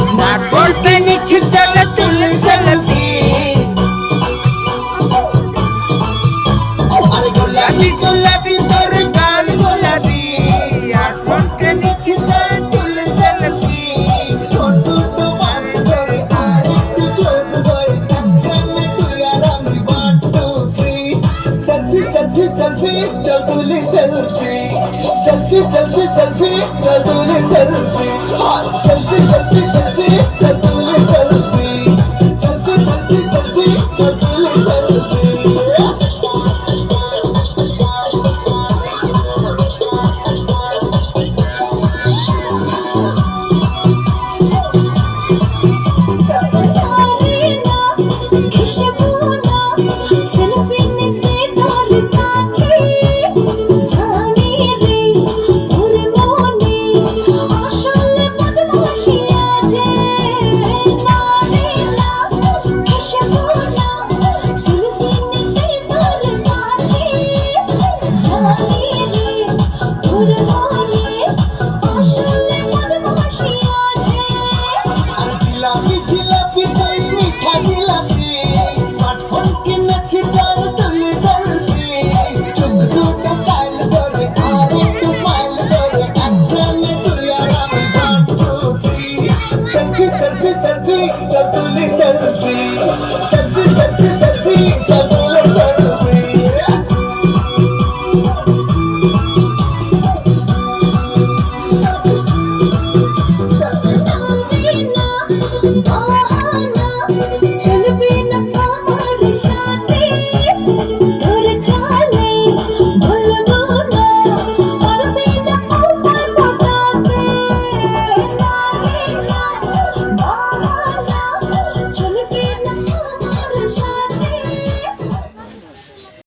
smartphone पे নিচ্ছি যারা তুলে সেলফি আরে গোলাপি গোলাপি তোর গাল গোলাপি স্মার্টফোন पे নিচ্ছি যারা তুলে সেলফি ফটো তোমার তোর আর একটু ক্লোজ করে ক্যামেরা তুই আর আমি 1 2 3 সেলফি সেলফি সেলফি চল তুলে সেলফি সেলফি সেলফি সেলফি চল তুলে সেলফি সেলফি সেলফি সেলফি চল তুলে সেলফি সেলফি সেলফি সেলফি চল তুলে সেলফি জিলাপি তুই মিঠা জিলাপি স্মার্টফোন কিনেছি যার তুলি সেলফি চোখ দুটো স্টাইল করে আর একটু স্মাইল করে এক ফ্রেমে তুই আর আমি 1 2 3 সেলফি সেলফি সেলফি চল তুলি সেলফি সেলফি সেলফি সেলফি চল